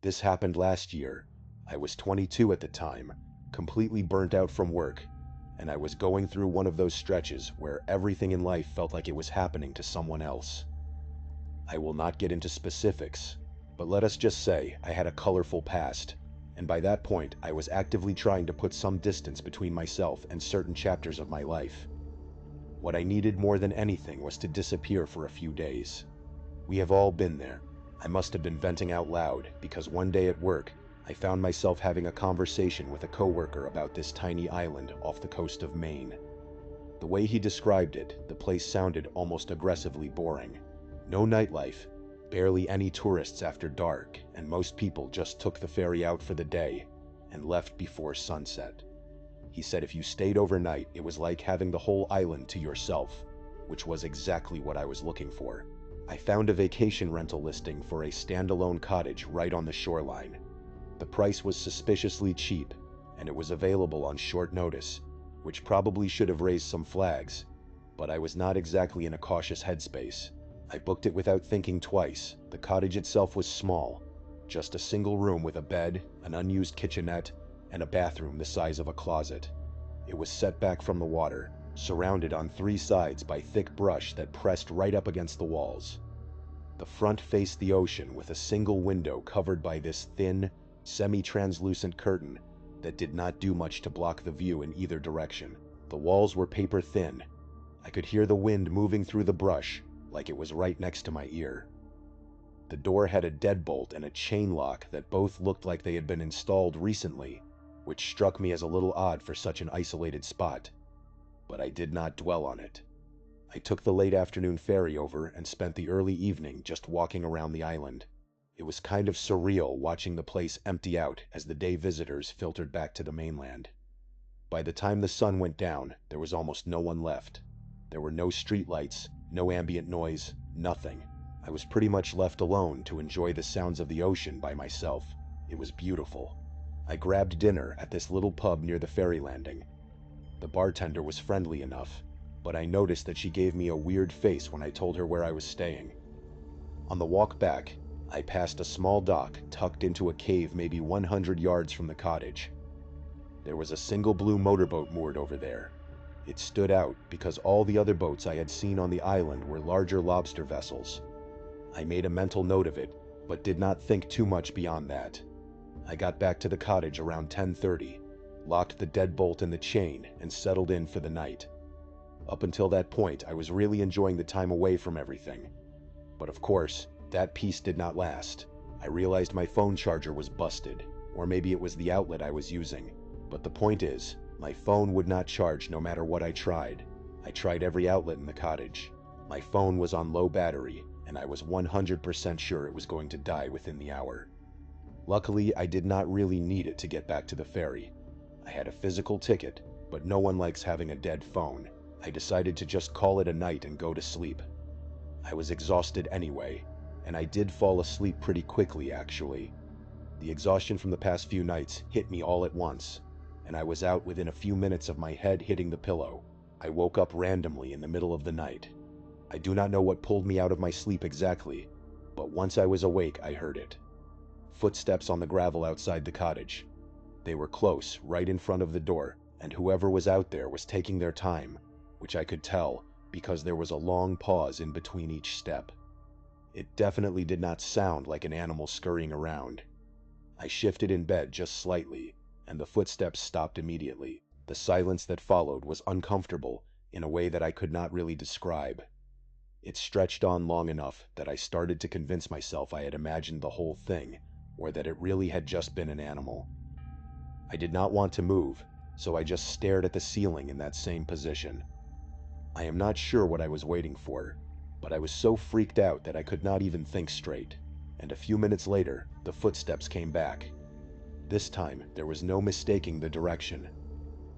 This happened last year. I was 22 at the time, completely burnt out from work, and I was going through one of those stretches where everything in life felt like it was happening to someone else. I will not get into specifics, but let us just say I had a colorful past, and by that point I was actively trying to put some distance between myself and certain chapters of my life. What I needed more than anything was to disappear for a few days. We have all been there. I must have been venting out loud because one day at work, I found myself having a conversation with a coworker about this tiny island off the coast of Maine. The way he described it, the place sounded almost aggressively boring. No nightlife, barely any tourists after dark, and most people just took the ferry out for the day and left before sunset. He said if you stayed overnight, it was like having the whole island to yourself, which was exactly what I was looking for. I found a vacation rental listing for a standalone cottage right on the shoreline. The price was suspiciously cheap, and it was available on short notice, which probably should have raised some flags, but I was not exactly in a cautious headspace. I booked it without thinking twice. The cottage itself was small, just a single room with a bed, an unused kitchenette, and a bathroom the size of a closet. It was set back from the water, surrounded on three sides by thick brush that pressed right up against the walls. The front faced the ocean with a single window covered by this thin, semi-translucent curtain that did not do much to block the view in either direction. The walls were paper thin. I could hear the wind moving through the brush like it was right next to my ear. The door had a deadbolt and a chain lock that both looked like they had been installed recently, which struck me as a little odd for such an isolated spot. But I did not dwell on it. I took the late afternoon ferry over and spent the early evening just walking around the island. It was kind of surreal watching the place empty out as the day visitors filtered back to the mainland. By the time the sun went down, there was almost no one left. There were no streetlights, no ambient noise, nothing. I was pretty much left alone to enjoy the sounds of the ocean by myself. It was beautiful. I grabbed dinner at this little pub near the ferry landing. The bartender was friendly enough, but I noticed that she gave me a weird face when I told her where I was staying. On the walk back, I passed a small dock tucked into a cave maybe 100 yards from the cottage. There was a single blue motorboat moored over there. It stood out because all the other boats I had seen on the island were larger lobster vessels. I made a mental note of it, but did not think too much beyond that. I got back to the cottage around 10:30, locked the deadbolt in the chain, and settled in for the night. Up until that point, I was really enjoying the time away from everything. But of course, that peace did not last. I realized my phone charger was busted, or maybe it was the outlet I was using. But the point is, my phone would not charge no matter what I tried. I tried every outlet in the cottage. My phone was on low battery, and I was 100% sure it was going to die within the hour. Luckily, I did not really need it to get back to the ferry. I had a physical ticket, but no one likes having a dead phone. I decided to just call it a night and go to sleep. I was exhausted anyway, and I did fall asleep pretty quickly actually. The exhaustion from the past few nights hit me all at once, and I was out within a few minutes of my head hitting the pillow. I woke up randomly in the middle of the night. I do not know what pulled me out of my sleep exactly, but once I was awake I heard it. Footsteps on the gravel outside the cottage. They were close, right in front of the door, and whoever was out there was taking their time, which I could tell because there was a long pause in between each step. It definitely did not sound like an animal scurrying around. I shifted in bed just slightly, and the footsteps stopped immediately. The silence that followed was uncomfortable in a way that I could not really describe. It stretched on long enough that I started to convince myself I had imagined the whole thing, or that it really had just been an animal. I did not want to move, so I just stared at the ceiling in that same position. I am not sure what I was waiting for, but I was so freaked out that I could not even think straight, and a few minutes later, the footsteps came back. This time, there was no mistaking the direction.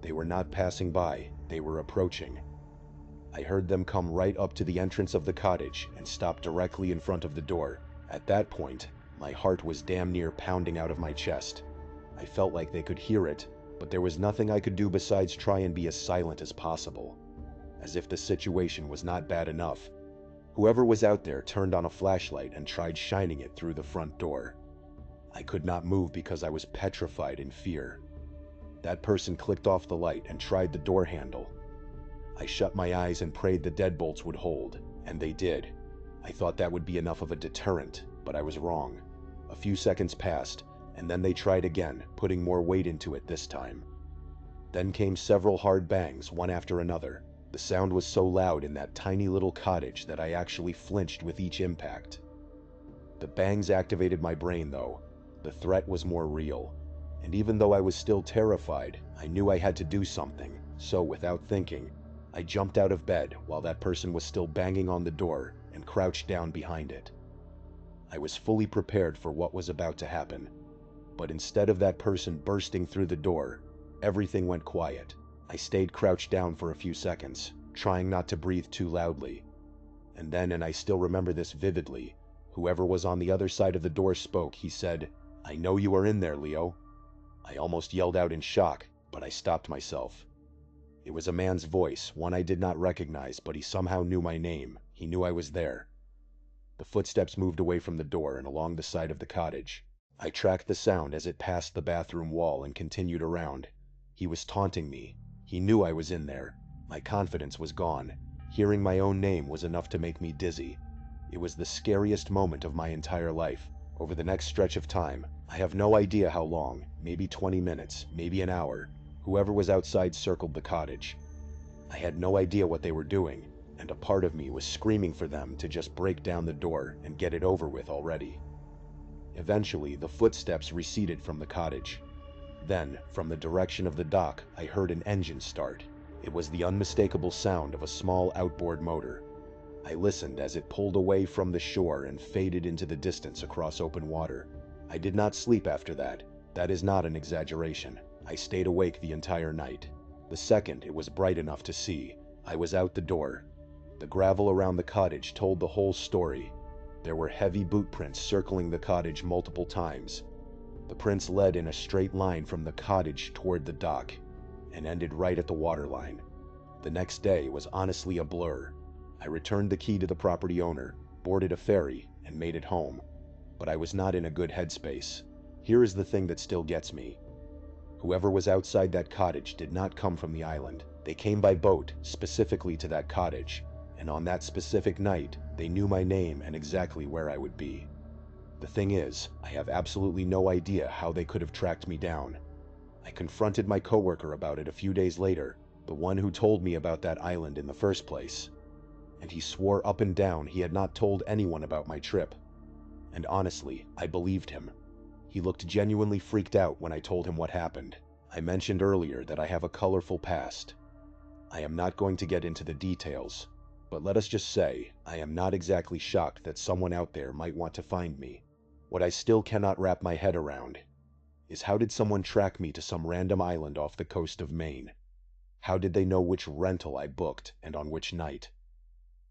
They were not passing by, they were approaching. I heard them come right up to the entrance of the cottage and stop directly in front of the door. At that point, my heart was damn near pounding out of my chest. I felt like they could hear it, but there was nothing I could do besides try and be as silent as possible. As if the situation was not bad enough, whoever was out there turned on a flashlight and tried shining it through the front door. I could not move because I was petrified in fear. That person clicked off the light and tried the door handle. I shut my eyes and prayed the deadbolts would hold, and they did. I thought that would be enough of a deterrent, but I was wrong. A few seconds passed, and then they tried again, putting more weight into it this time. Then came several hard bangs, one after another. The sound was so loud in that tiny little cottage that I actually flinched with each impact. The bangs activated my brain, though. The threat was more real. And even though I was still terrified, I knew I had to do something, so without thinking, I jumped out of bed while that person was still banging on the door and crouched down behind it. I was fully prepared for what was about to happen. But instead of that person bursting through the door, everything went quiet. I stayed crouched down for a few seconds, trying not to breathe too loudly. And then, and I still remember this vividly, whoever was on the other side of the door spoke. He said, "I know you are in there, Leo." I almost yelled out in shock, but I stopped myself. It was a man's voice, one I did not recognize, but he somehow knew my name. He knew I was there. The footsteps moved away from the door and along the side of the cottage. I tracked the sound as it passed the bathroom wall and continued around. He was taunting me. He knew I was in there. My confidence was gone. Hearing my own name was enough to make me dizzy. It was the scariest moment of my entire life. Over the next stretch of time, I have no idea how long, maybe 20 minutes, maybe an hour, whoever was outside circled the cottage. I had no idea what they were doing, and a part of me was screaming for them to just break down the door and get it over with already. Eventually, the footsteps receded from the cottage. Then, from the direction of the dock, I heard an engine start. It was the unmistakable sound of a small outboard motor. I listened as it pulled away from the shore and faded into the distance across open water. I did not sleep after that. That is not an exaggeration. I stayed awake the entire night. The second it was bright enough to see, I was out the door. The gravel around the cottage told the whole story. There were heavy boot prints circling the cottage multiple times. The prints led in a straight line from the cottage toward the dock and ended right at the waterline. The next day was honestly a blur. I returned the key to the property owner, boarded a ferry, and made it home. But I was not in a good headspace. Here is the thing that still gets me. Whoever was outside that cottage did not come from the island. They came by boat, specifically to that cottage, and on that specific night, they knew my name and exactly where I would be. The thing is, I have absolutely no idea how they could have tracked me down. I confronted my coworker about it a few days later, the one who told me about that island in the first place. And he swore up and down he had not told anyone about my trip. And honestly, I believed him. He looked genuinely freaked out when I told him what happened. I mentioned earlier that I have a colorful past. I am not going to get into the details, but let us just say, I am not exactly shocked that someone out there might want to find me. What I still cannot wrap my head around is how did someone track me to some random island off the coast of Maine? How did they know which rental I booked and on which night?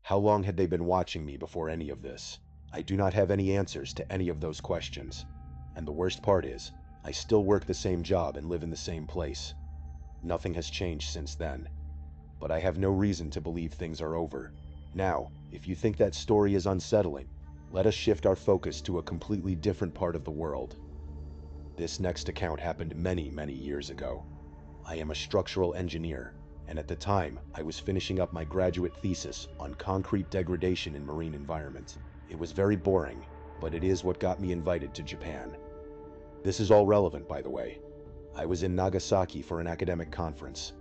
How long had they been watching me before any of this? I do not have any answers to any of those questions. And the worst part is, I still work the same job and live in the same place. Nothing has changed since then. But I have no reason to believe things are over. Now, if you think that story is unsettling, let us shift our focus to a completely different part of the world. This next account happened many, many years ago. I am a structural engineer, and at the time, I was finishing up my graduate thesis on concrete degradation in marine environments. It was very boring, but it is what got me invited to Japan. This is all relevant, by the way. I was in Nagasaki for an academic conference.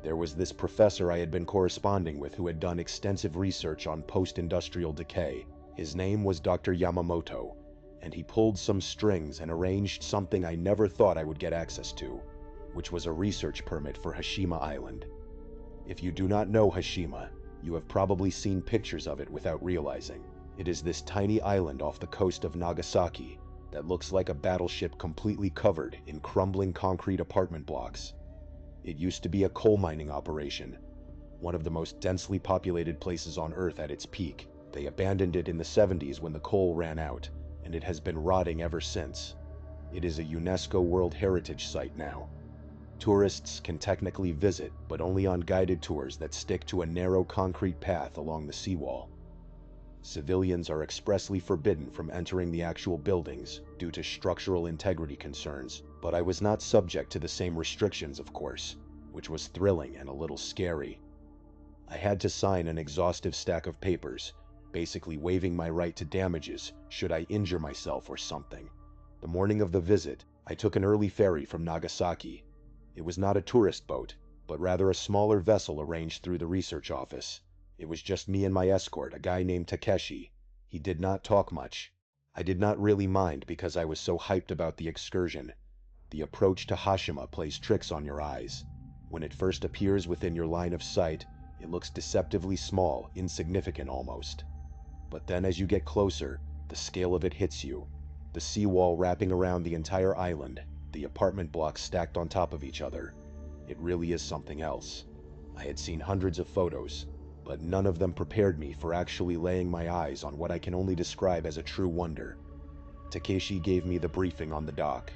There was this professor I had been corresponding with who had done extensive research on post-industrial decay. His name was Dr. Yamamoto, and he pulled some strings and arranged something I never thought I would get access to, which was a research permit for Hashima Island. If you do not know Hashima, you have probably seen pictures of it without realizing. It is this tiny island off the coast of Nagasaki that looks like a battleship completely covered in crumbling concrete apartment blocks. It used to be a coal mining operation, one of the most densely populated places on Earth at its peak. They abandoned it in the 70s when the coal ran out, and it has been rotting ever since. It is a UNESCO World Heritage Site now. Tourists can technically visit, but only on guided tours that stick to a narrow concrete path along the seawall. Civilians are expressly forbidden from entering the actual buildings due to structural integrity concerns, but I was not subject to the same restrictions, of course, which was thrilling and a little scary. I had to sign an exhaustive stack of papers, basically waiving my right to damages should I injure myself or something. The morning of the visit, I took an early ferry from Nagasaki. It was not a tourist boat, but rather a smaller vessel arranged through the research office. It was just me and my escort, a guy named Takeshi. He did not talk much. I did not really mind because I was so hyped about the excursion. The approach to Hashima plays tricks on your eyes. When it first appears within your line of sight, it looks deceptively small, insignificant almost. But then as you get closer, the scale of it hits you. The seawall wrapping around the entire island, the apartment blocks stacked on top of each other. It really is something else. I had seen hundreds of photos, but none of them prepared me for actually laying my eyes on what I can only describe as a true wonder. Takeshi gave me the briefing on the dock.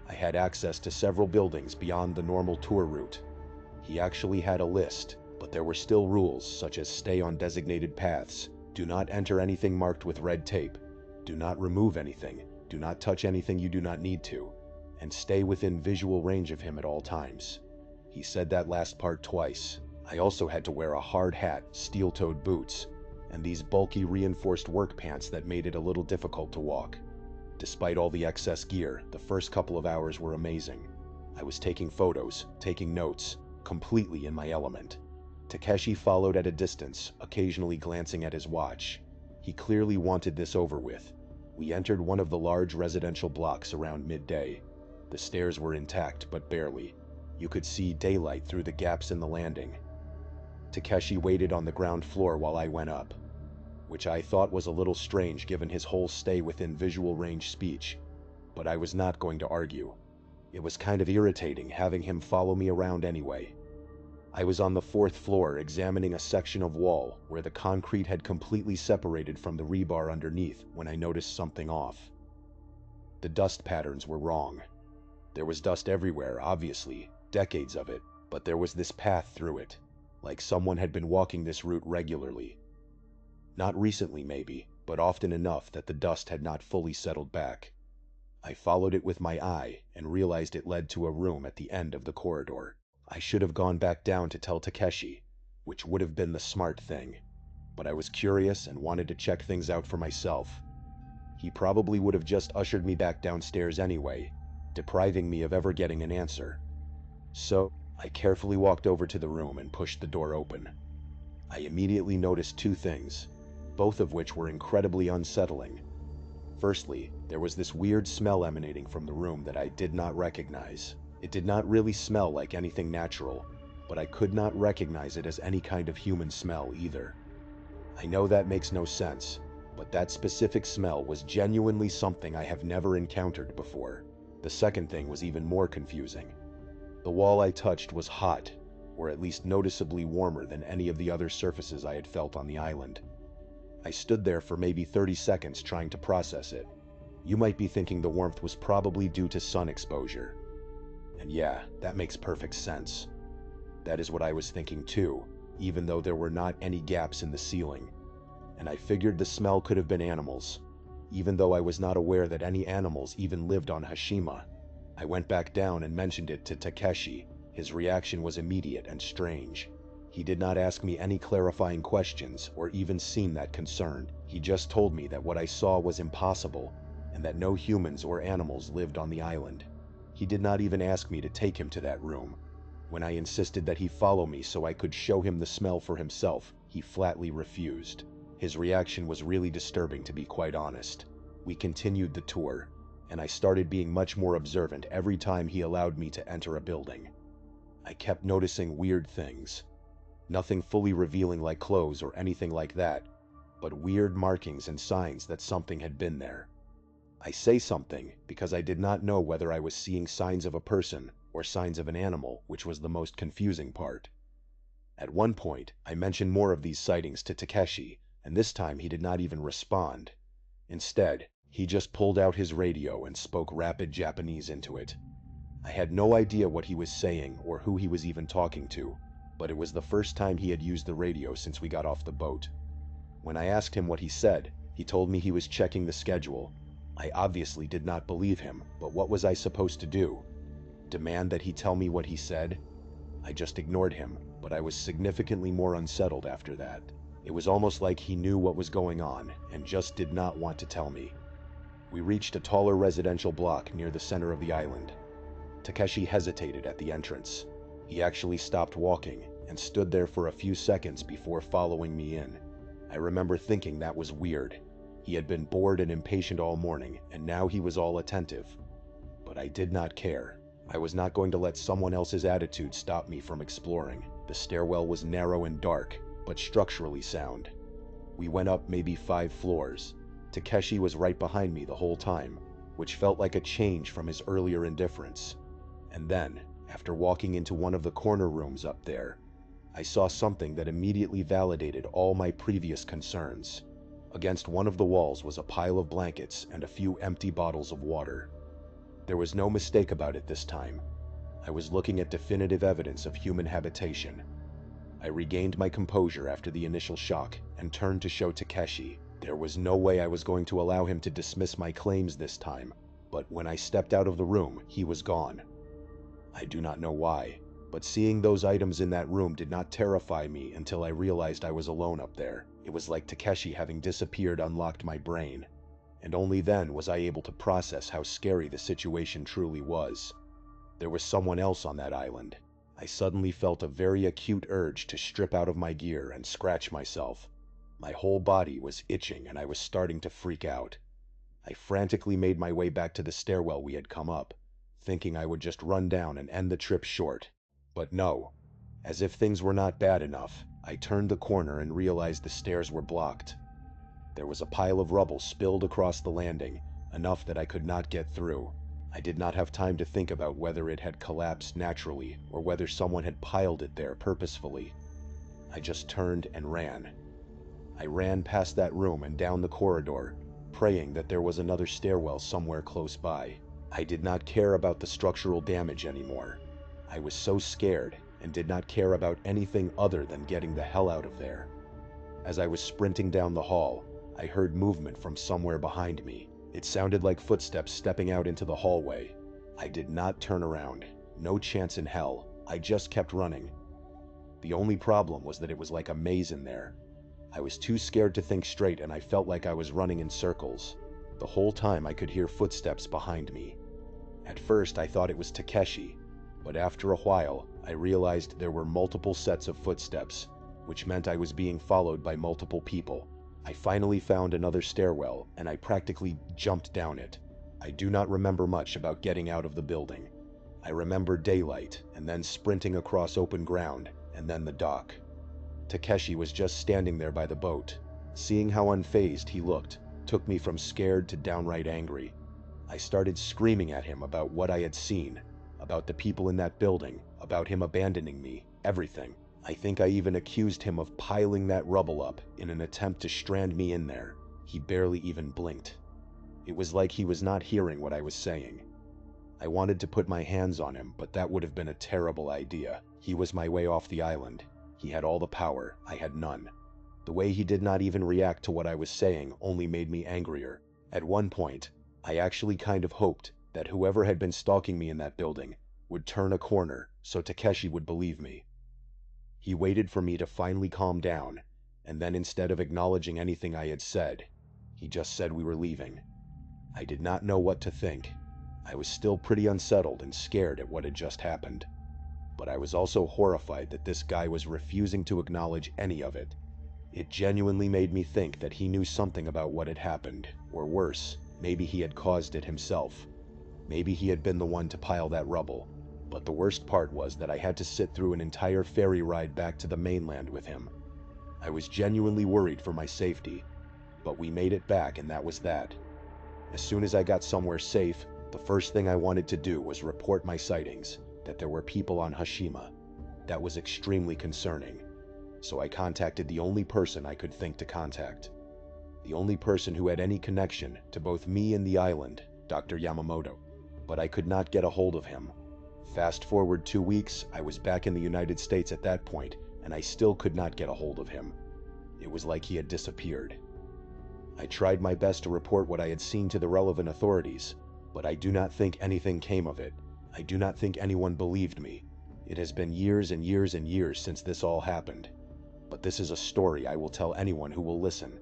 I had access to several buildings beyond the normal tour route. He actually had a list, but there were still rules such as stay on designated paths, do not enter anything marked with red tape, do not remove anything, do not touch anything you do not need to, and stay within visual range of him at all times. He said that last part twice. I also had to wear a hard hat, steel-toed boots, and these bulky reinforced work pants that made it a little difficult to walk. Despite all the excess gear, the first couple of hours were amazing. I was taking photos, taking notes, completely in my element. Takeshi followed at a distance, occasionally glancing at his watch. He clearly wanted this over with. We entered one of the large residential blocks around midday. The stairs were intact, but barely. You could see daylight through the gaps in the landing. Takeshi waited on the ground floor while I went up, which I thought was a little strange given his whole stay within visual range speech, but I was not going to argue. It was kind of irritating having him follow me around anyway. I was on the 4th floor examining a section of wall where the concrete had completely separated from the rebar underneath when I noticed something off. The dust patterns were wrong. There was dust everywhere, obviously, decades of it, but there was this path through it, like someone had been walking this route regularly. Not recently maybe, but often enough that the dust had not fully settled back. I followed it with my eye and realized it led to a room at the end of the corridor. I should have gone back down to tell Takeshi, which would have been the smart thing, but I was curious and wanted to check things out for myself. He probably would have just ushered me back downstairs anyway, depriving me of ever getting an answer. So, I carefully walked over to the room and pushed the door open. I immediately noticed two things, both of which were incredibly unsettling. Firstly, there was this weird smell emanating from the room that I did not recognize. It did not really smell like anything natural, but I could not recognize it as any kind of human smell either. I know that makes no sense, but that specific smell was genuinely something I have never encountered before. The second thing was even more confusing. The wall I touched was hot, or at least noticeably warmer than any of the other surfaces I had felt on the island. I stood there for maybe 30 seconds trying to process it. You might be thinking the warmth was probably due to sun exposure. And yeah, that makes perfect sense. That is what I was thinking too, even though there were not any gaps in the ceiling. And I figured the smell could have been animals, even though I was not aware that any animals even lived on Hashima. I went back down and mentioned it to Takeshi. His reaction was immediate and strange. He did not ask me any clarifying questions or even seem that concerned. He just told me that what I saw was impossible and that no humans or animals lived on the island. He did not even ask me to take him to that room. When I insisted that he follow me so I could show him the smell for himself, he flatly refused. His reaction was really disturbing, to be quite honest. We continued the tour, and I started being much more observant every time he allowed me to enter a building. I kept noticing weird things. Nothing fully revealing like clothes or anything like that, but weird markings and signs that something had been there. I say something because I did not know whether I was seeing signs of a person or signs of an animal, which was the most confusing part. At one point, I mentioned more of these sightings to Takeshi, and this time he did not even respond. Instead, he just pulled out his radio and spoke rapid Japanese into it. I had no idea what he was saying or who he was even talking to, but it was the first time he had used the radio since we got off the boat. When I asked him what he said, he told me he was checking the schedule. I obviously did not believe him, but what was I supposed to do? Demand that he tell me what he said? I just ignored him, but I was significantly more unsettled after that. It was almost like he knew what was going on and just did not want to tell me. We reached a taller residential block near the center of the island. Takeshi hesitated at the entrance. He actually stopped walking and stood there for a few seconds before following me in. I remember thinking that was weird. He had been bored and impatient all morning, and now he was all attentive. But I did not care. I was not going to let someone else's attitude stop me from exploring. The stairwell was narrow and dark, but structurally sound. We went up maybe 5 floors. Takeshi was right behind me the whole time, which felt like a change from his earlier indifference. And then, after walking into one of the corner rooms up there, I saw something that immediately validated all my previous concerns. Against one of the walls was a pile of blankets and a few empty bottles of water. There was no mistake about it this time. I was looking at definitive evidence of human habitation. I regained my composure after the initial shock and turned to show Takeshi. There was no way I was going to allow him to dismiss my claims this time, but when I stepped out of the room, he was gone. I do not know why, but seeing those items in that room did not terrify me until I realized I was alone up there. It was like Takeshi having disappeared unlocked my brain, and only then was I able to process how scary the situation truly was. There was someone else on that island. I suddenly felt a very acute urge to strip out of my gear and scratch myself. My whole body was itching and I was starting to freak out. I frantically made my way back to the stairwell we had come up, thinking I would just run down and end the trip short. But no. As if things were not bad enough, I turned the corner and realized the stairs were blocked. There was a pile of rubble spilled across the landing, enough that I could not get through. I did not have time to think about whether it had collapsed naturally or whether someone had piled it there purposefully. I just turned and ran. I ran past that room and down the corridor, praying that there was another stairwell somewhere close by. I did not care about the structural damage anymore. I was so scared and did not care about anything other than getting the hell out of there. As I was sprinting down the hall, I heard movement from somewhere behind me. It sounded like footsteps stepping out into the hallway. I did not turn around. No chance in hell. I just kept running. The only problem was that it was like a maze in there. I was too scared to think straight and I felt like I was running in circles. The whole time I could hear footsteps behind me. At first I thought it was Takeshi, but after a while I realized there were multiple sets of footsteps, which meant I was being followed by multiple people. I finally found another stairwell and I practically jumped down it. I do not remember much about getting out of the building. I remember daylight and then sprinting across open ground and then the dock. Takeshi was just standing there by the boat. Seeing how unfazed he looked took me from scared to downright angry. I started screaming at him about what I had seen, about the people in that building, about him abandoning me, everything. I think I even accused him of piling that rubble up in an attempt to strand me in there. He barely even blinked. It was like he was not hearing what I was saying. I wanted to put my hands on him, but that would have been a terrible idea. He was my way off the island. He had all the power, I had none. The way he did not even react to what I was saying only made me angrier. At one point, I actually kind of hoped that whoever had been stalking me in that building would turn a corner so Takeshi would believe me. He waited for me to finally calm down, and then instead of acknowledging anything I had said, he just said we were leaving. I did not know what to think. I was still pretty unsettled and scared at what had just happened. But I was also horrified that this guy was refusing to acknowledge any of it. It genuinely made me think that he knew something about what had happened, or worse, maybe he had caused it himself. Maybe he had been the one to pile that rubble. But the worst part was that I had to sit through an entire ferry ride back to the mainland with him. I was genuinely worried for my safety, but we made it back and that was that. As soon as I got somewhere safe, the first thing I wanted to do was report my sightings, that there were people on Hashima. That was extremely concerning. So I contacted the only person I could think to contact. The only person who had any connection to both me and the island, Dr. Yamamoto. But I could not get a hold of him. Fast forward 2 weeks, I was back in the United States at that point, and I still could not get a hold of him. It was like he had disappeared. I tried my best to report what I had seen to the relevant authorities, but I do not think anything came of it. I do not think anyone believed me. It has been years and years and years since this all happened. But this is a story I will tell anyone who will listen.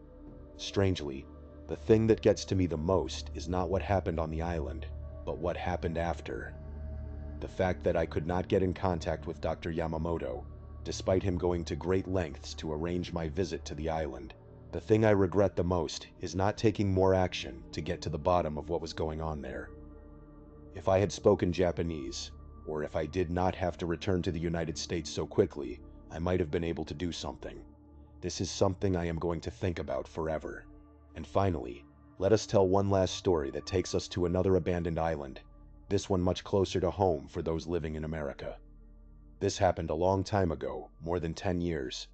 Strangely, the thing that gets to me the most is not what happened on the island, but what happened after. The fact that I could not get in contact with Dr. Yamamoto, despite him going to great lengths to arrange my visit to the island. The thing I regret the most is not taking more action to get to the bottom of what was going on there. If I had spoken Japanese, or if I did not have to return to the United States so quickly, I might have been able to do something. This is something I am going to think about forever. And finally, let us tell one last story that takes us to another abandoned island, this one much closer to home for those living in America. This happened a long time ago, more than 10 years.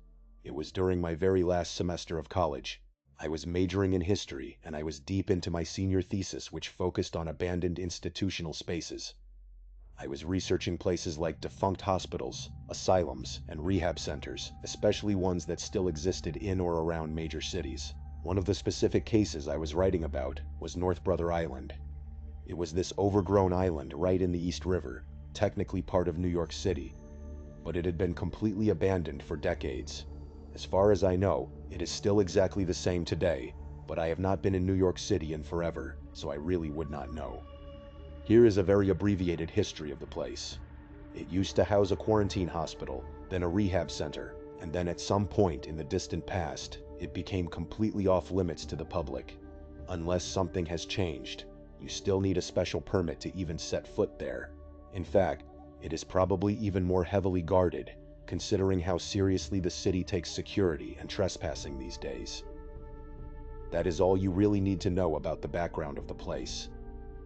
It was during my very last semester of college. I was majoring in history, and I was deep into my senior thesis, which focused on abandoned institutional spaces. I was researching places like defunct hospitals, asylums, and rehab centers, especially ones that still existed in or around major cities. One of the specific cases I was writing about was North Brother Island. It was this overgrown island right in the East River, technically part of New York City, but it had been completely abandoned for decades. As far as I know, it is still exactly the same today, but I have not been in New York City in forever, so I really would not know. Here is a very abbreviated history of the place. It used to house a quarantine hospital, then a rehab center, and then at some point in the distant past, it became completely off limits to the public. Unless something has changed, you still need a special permit to even set foot there. In fact, it is probably even more heavily guarded, considering how seriously the city takes security and trespassing these days. That is all you really need to know about the background of the place.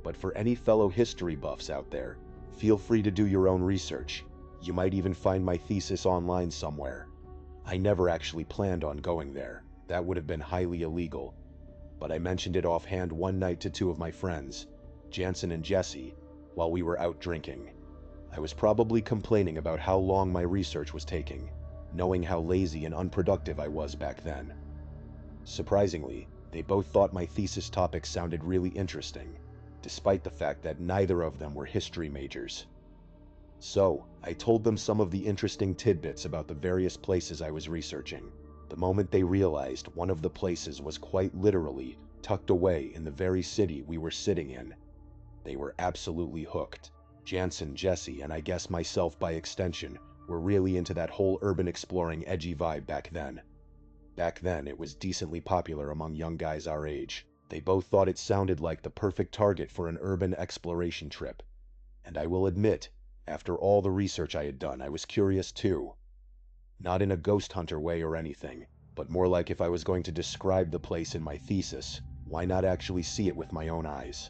But for any fellow history buffs out there, feel free to do your own research. You might even find my thesis online somewhere. I never actually planned on going there. That would have been highly illegal. But I mentioned it offhand one night to two of my friends, Jansen and Jesse, while we were out drinking. I was probably complaining about how long my research was taking, knowing how lazy and unproductive I was back then. Surprisingly, they both thought my thesis topic sounded really interesting, despite the fact that neither of them were history majors. So, I told them some of the interesting tidbits about the various places I was researching. The moment they realized one of the places was quite literally tucked away in the very city we were sitting in, they were absolutely hooked. Jansen, Jesse, and I guess myself by extension, were really into that whole urban exploring edgy vibe back then. Back then, it was decently popular among young guys our age. They both thought it sounded like the perfect target for an urban exploration trip. And I will admit, after all the research I had done, I was curious too. Not in a ghost hunter way or anything, but more like if I was going to describe the place in my thesis, why not actually see it with my own eyes?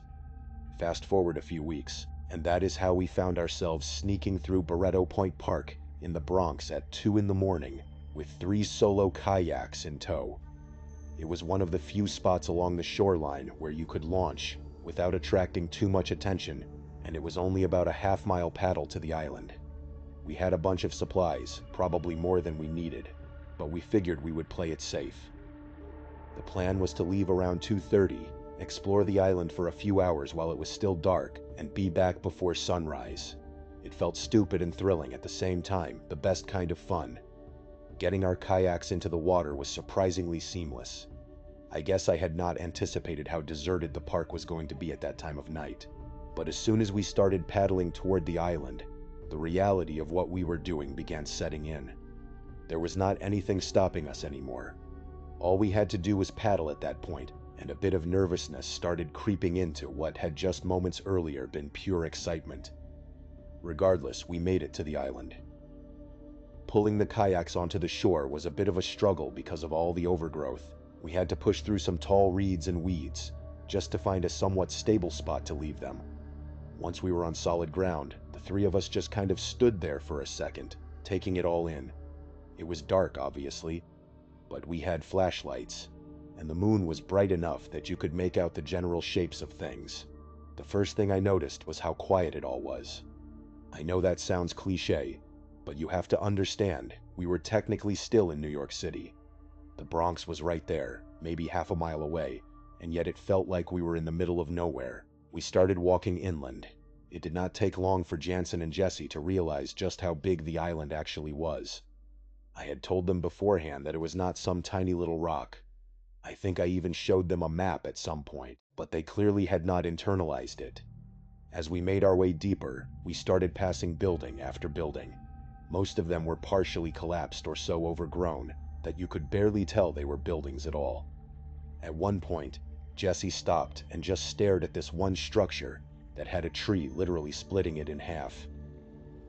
Fast forward a few weeks, and that is how we found ourselves sneaking through Barretto Point Park in the Bronx at 2 in the morning with 3 solo kayaks in tow. It was one of the few spots along the shoreline where you could launch without attracting too much attention, and it was only about a half-mile paddle to the island. We had a bunch of supplies, probably more than we needed, but we figured we would play it safe. The plan was to leave around 2:30, explore the island for a few hours while it was still dark, and be back before sunrise. It felt stupid and thrilling at the same time, the best kind of fun. Getting our kayaks into the water was surprisingly seamless. I guess I had not anticipated how deserted the park was going to be at that time of night. But as soon as we started paddling toward the island, the reality of what we were doing began setting in. There was not anything stopping us anymore. All we had to do was paddle at that point, and a bit of nervousness started creeping into what had just moments earlier been pure excitement. Regardless, we made it to the island. Pulling the kayaks onto the shore was a bit of a struggle because of all the overgrowth. We had to push through some tall reeds and weeds, just to find a somewhat stable spot to leave them. Once we were on solid ground, the three of us just kind of stood there for a second, taking it all in. It was dark, obviously, but we had flashlights, and the moon was bright enough that you could make out the general shapes of things. The first thing I noticed was how quiet it all was. I know that sounds cliché, but you have to understand, we were technically still in New York City. The Bronx was right there, maybe half a mile away, and yet it felt like we were in the middle of nowhere. We started walking inland. It did not take long for Jansen and Jesse to realize just how big the island actually was. I had told them beforehand that it was not some tiny little rock. I think I even showed them a map at some point, but they clearly had not internalized it. As we made our way deeper, we started passing building after building. Most of them were partially collapsed or so overgrown that you could barely tell they were buildings at all. At one point, Jesse stopped and just stared at this one structure that had a tree literally splitting it in half.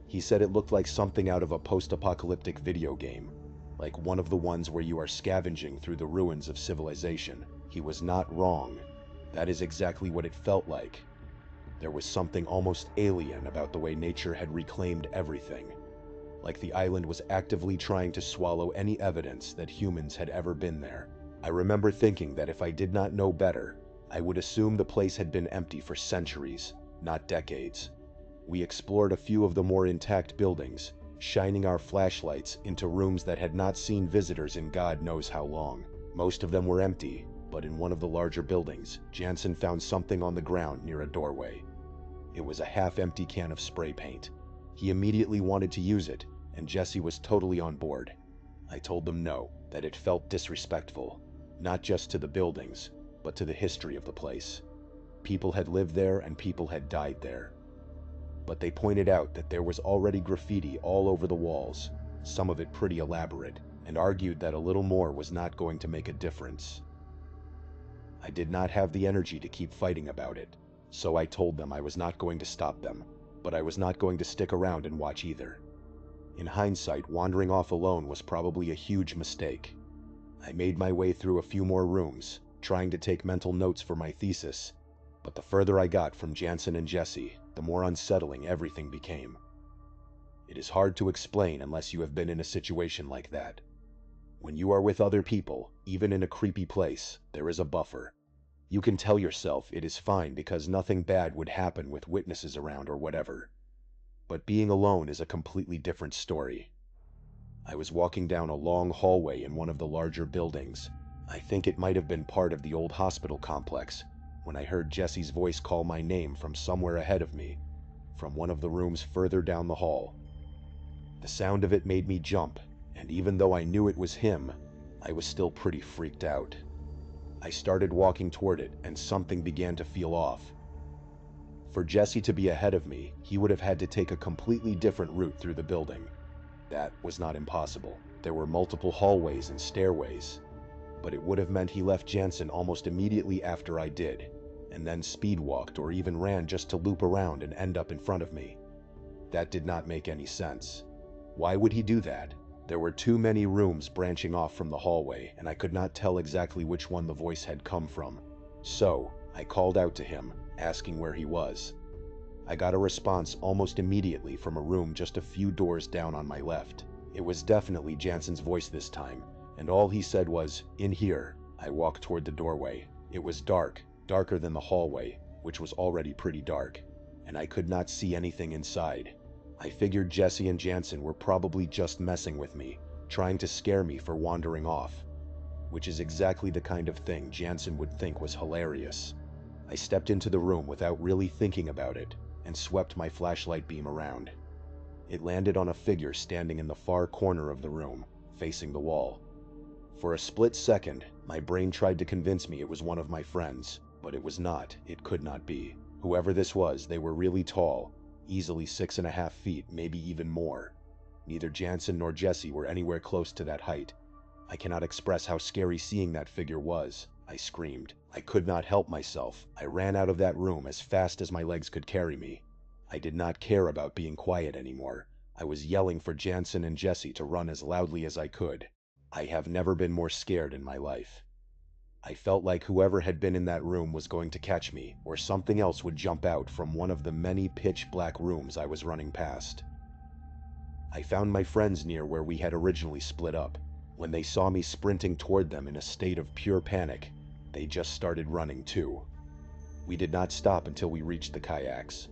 He said it looked like something out of a post-apocalyptic video game, like one of the ones where you are scavenging through the ruins of civilization. He was not wrong. That is exactly what it felt like. There was something almost alien about the way nature had reclaimed everything, like the island was actively trying to swallow any evidence that humans had ever been there. I remember thinking that if I did not know better, I would assume the place had been empty for centuries, not decades. We explored a few of the more intact buildings, shining our flashlights into rooms that had not seen visitors in God knows how long. Most of them were empty, but in one of the larger buildings, Jansen found something on the ground near a doorway. It was a half-empty can of spray paint. He immediately wanted to use it, and Jesse was totally on board. I told them no, that it felt disrespectful, not just to the buildings, but to the history of the place. People had lived there and people had died there. But they pointed out that there was already graffiti all over the walls, some of it pretty elaborate, and argued that a little more was not going to make a difference. I did not have the energy to keep fighting about it, so I told them I was not going to stop them, but I was not going to stick around and watch either. In hindsight, wandering off alone was probably a huge mistake. I made my way through a few more rooms, trying to take mental notes for my thesis, but the further I got from Jansen and Jesse, the more unsettling everything became. It is hard to explain unless you have been in a situation like that. When you are with other people, even in a creepy place, there is a buffer. You can tell yourself it is fine because nothing bad would happen with witnesses around or whatever. But being alone is a completely different story. I was walking down a long hallway in one of the larger buildings. I think it might have been part of the old hospital complex, when I heard Jesse's voice call my name from somewhere ahead of me, from one of the rooms further down the hall. The sound of it made me jump, and even though I knew it was him, I was still pretty freaked out. I started walking toward it, and something began to feel off. For Jesse to be ahead of me, he would have had to take a completely different route through the building. That was not impossible. There were multiple hallways and stairways, but it would have meant he left Jansen almost immediately after I did, and then speed walked or even ran just to loop around and end up in front of me. That did not make any sense. Why would he do that? There were too many rooms branching off from the hallway, and I could not tell exactly which one the voice had come from. So, I called out to him, asking where he was. I got a response almost immediately from a room just a few doors down on my left. It was definitely Jansen's voice this time, and all he said was, "In here." I walked toward the doorway. It was dark, darker than the hallway, which was already pretty dark, and I could not see anything inside. I figured Jesse and Jansen were probably just messing with me, trying to scare me for wandering off, which is exactly the kind of thing Jansen would think was hilarious. I stepped into the room without really thinking about it, and swept my flashlight beam around. It landed on a figure standing in the far corner of the room, facing the wall. For a split second, my brain tried to convince me it was one of my friends, but it was not. It could not be. Whoever this was, they were really tall, easily 6.5 feet, maybe even more. Neither Jansen nor Jesse were anywhere close to that height. I cannot express how scary seeing that figure was. I screamed. I could not help myself. I ran out of that room as fast as my legs could carry me. I did not care about being quiet anymore. I was yelling for Jansen and Jesse to run as loudly as I could. I have never been more scared in my life. I felt like whoever had been in that room was going to catch me, or something else would jump out from one of the many pitch-black rooms I was running past. I found my friends near where we had originally split up. When they saw me sprinting toward them in a state of pure panic, they just started running too. We did not stop until we reached the kayaks.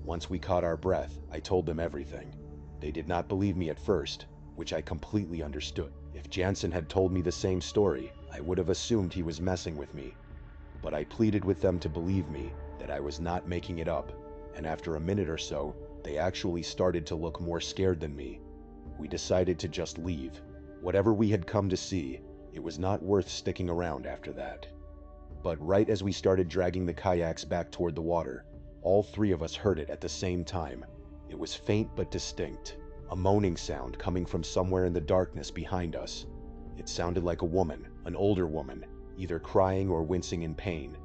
Once we caught our breath, I told them everything. They did not believe me at first, which I completely understood. If If Jansen had told me the same story, I would have assumed he was messing with me. But I pleaded with them to believe me, that I was not making it up, and after a minute or so, they actually started to look more scared than me. We decided to just leave. Whatever we had come to see, it was not worth sticking around after that. But right as we started dragging the kayaks back toward the water, all three of us heard it at the same time. It was faint but distinct, a moaning sound coming from somewhere in the darkness behind us. It sounded like a woman, an older woman, either crying or wincing in pain.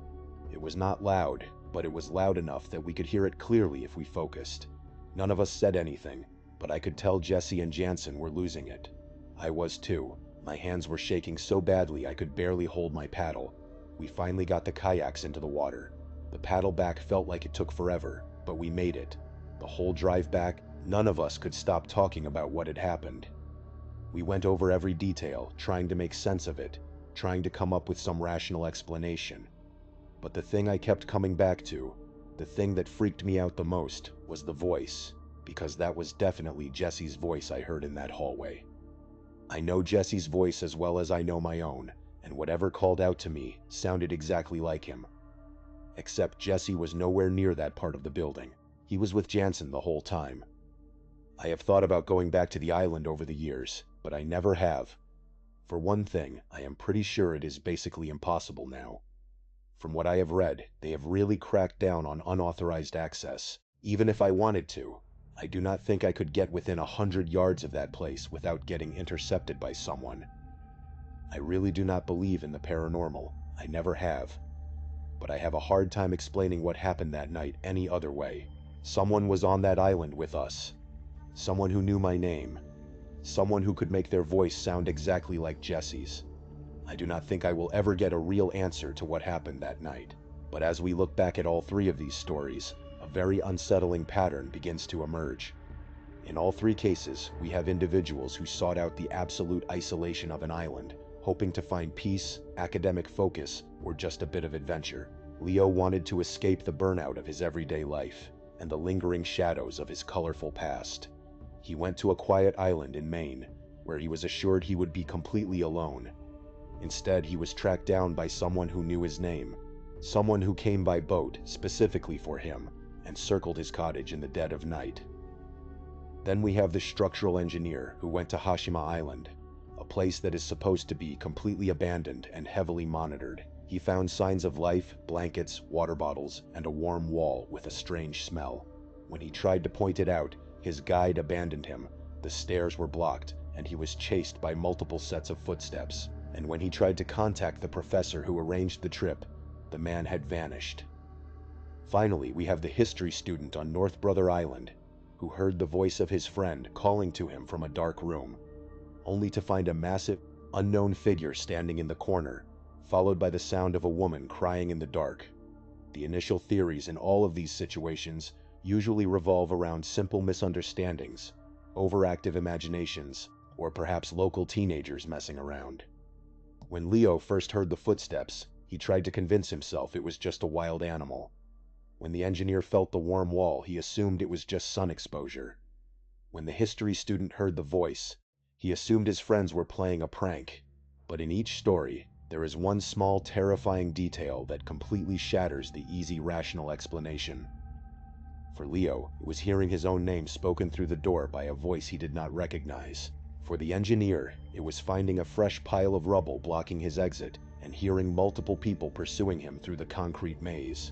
It was not loud, but it was loud enough that we could hear it clearly if we focused. None of us said anything, but I could tell Jesse and Jansen were losing it. I was too. My hands were shaking so badly I could barely hold my paddle. We finally got the kayaks into the water. The paddle back felt like it took forever, but we made it. The whole drive back, none of us could stop talking about what had happened. We went over every detail, trying to make sense of it, trying to come up with some rational explanation. But the thing I kept coming back to, the thing that freaked me out the most, was the voice, because that was definitely Jesse's voice I heard in that hallway. I know Jesse's voice as well as I know my own, and whatever called out to me sounded exactly like him. Except Jesse was nowhere near that part of the building. He was with Jansen the whole time. I have thought about going back to the island over the years, but I never have. For one thing, I am pretty sure it is basically impossible now. From what I have read, they have really cracked down on unauthorized access. Even if I wanted to, I do not think I could get within 100 yards of that place without getting intercepted by someone. I really do not believe in the paranormal. I never have. But I have a hard time explaining what happened that night any other way. Someone was on that island with us. Someone who knew my name. Someone who could make their voice sound exactly like Jesse's. I do not think I will ever get a real answer to what happened that night. But as we look back at all three of these stories, a very unsettling pattern begins to emerge. In all three cases, we have individuals who sought out the absolute isolation of an island, hoping to find peace, academic focus, or just a bit of adventure. Leo wanted to escape the burnout of his everyday life and the lingering shadows of his colorful past. He went to a quiet island in Maine, where he was assured he would be completely alone. Instead, he was tracked down by someone who knew his name, someone who came by boat specifically for him and circled his cottage in the dead of night. Then we have the structural engineer who went to Hashima Island, a place that is supposed to be completely abandoned and heavily monitored. He found signs of life, blankets, water bottles, and a warm wall with a strange smell. When he tried to point it out, his guide abandoned him, the stairs were blocked, and he was chased by multiple sets of footsteps. And when he tried to contact the professor who arranged the trip, the man had vanished. Finally, we have the history student on North Brother Island, who heard the voice of his friend calling to him from a dark room, only to find a massive, unknown figure standing in the corner, followed by the sound of a woman crying in the dark. The initial theories in all of these situations usually revolve around simple misunderstandings, overactive imaginations, or perhaps local teenagers messing around. When Leo first heard the footsteps, he tried to convince himself it was just a wild animal. When the engineer felt the warm wall, he assumed it was just sun exposure. When the history student heard the voice, he assumed his friends were playing a prank. But in each story, there is one small, terrifying detail that completely shatters the easy, rational explanation. For Leo, it was hearing his own name spoken through the door by a voice he did not recognize. For the engineer, it was finding a fresh pile of rubble blocking his exit and hearing multiple people pursuing him through the concrete maze.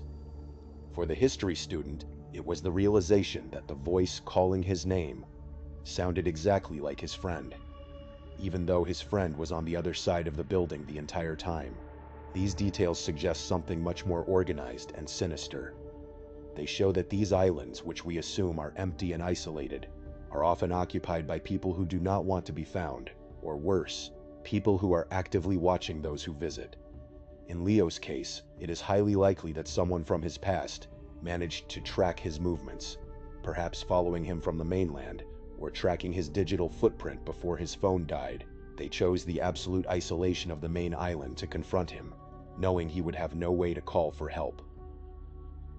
For the history student, it was the realization that the voice calling his name sounded exactly like his friend, even though his friend was on the other side of the building the entire time. These details suggest something much more organized and sinister. They show that these islands, which we assume are empty and isolated, are often occupied by people who do not want to be found, or worse, people who are actively watching those who visit. In Leo's case, it is highly likely that someone from his past managed to track his movements, perhaps following him from the mainland, or tracking his digital footprint before his phone died. They chose the absolute isolation of the main island to confront him, knowing he would have no way to call for help.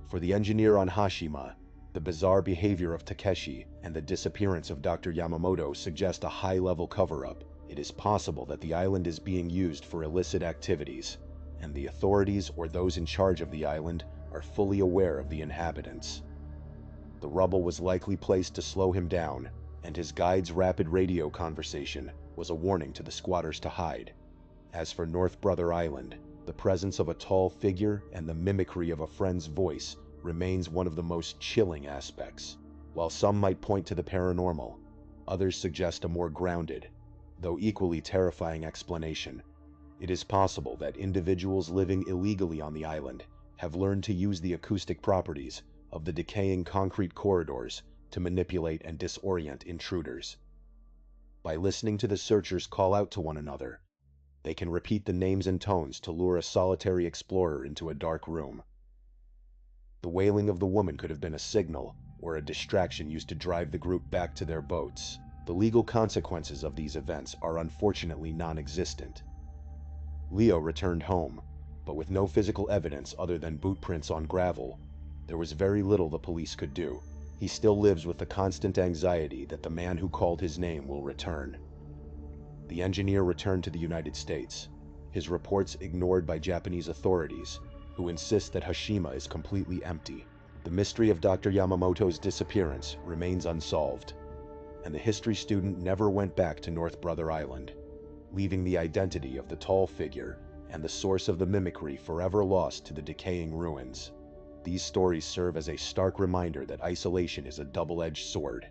For the engineer on Hashima, the bizarre behavior of Takeshi and the disappearance of Dr. Yamamoto suggest a high-level cover-up. It is possible that the island is being used for illicit activities, and the authorities or those in charge of the island are fully aware of the inhabitants. The rubble was likely placed to slow him down, and his guide's rapid radio conversation was a warning to the squatters to hide. As for North Brother Island, the presence of a tall figure and the mimicry of a friend's voice remains one of the most chilling aspects. While some might point to the paranormal, others suggest a more grounded, though equally terrifying explanation. It is possible that individuals living illegally on the island have learned to use the acoustic properties of the decaying concrete corridors to manipulate and disorient intruders. By listening to the searchers call out to one another, they can repeat the names and tones to lure a solitary explorer into a dark room. The wailing of the woman could have been a signal or a distraction used to drive the group back to their boats. The legal consequences of these events are unfortunately non-existent. Leo returned home, but with no physical evidence other than boot prints on gravel, there was very little the police could do. He still lives with the constant anxiety that the man who called his name will return. The engineer returned to the United States, his reports ignored by Japanese authorities, who insist that Hashima is completely empty. The mystery of Dr. Yamamoto's disappearance remains unsolved, and the history student never went back to North Brother Island, leaving the identity of the tall figure and the source of the mimicry forever lost to the decaying ruins. These stories serve as a stark reminder that isolation is a double-edged sword.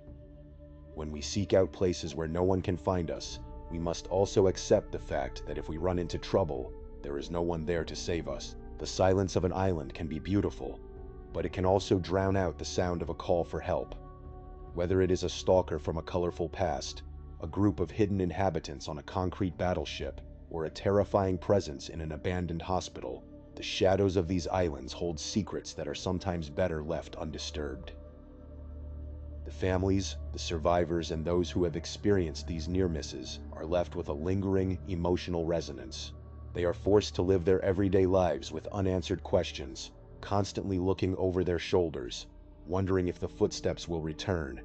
When we seek out places where no one can find us, we must also accept the fact that if we run into trouble, there is no one there to save us. The silence of an island can be beautiful, but it can also drown out the sound of a call for help. Whether it is a stalker from a colorful past, a group of hidden inhabitants on a concrete battleship, or a terrifying presence in an abandoned hospital, the shadows of these islands hold secrets that are sometimes better left undisturbed. The families, the survivors, and those who have experienced these near misses are left with a lingering, emotional resonance. They are forced to live their everyday lives with unanswered questions, constantly looking over their shoulders, wondering if the footsteps will return,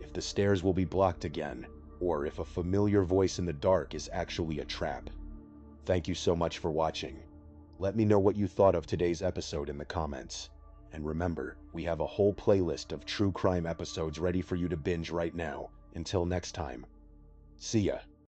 if the stairs will be blocked again, or if a familiar voice in the dark is actually a trap. Thank you so much for watching. Let me know what you thought of today's episode in the comments. And remember, we have a whole playlist of true crime episodes ready for you to binge right now. Until next time, see ya.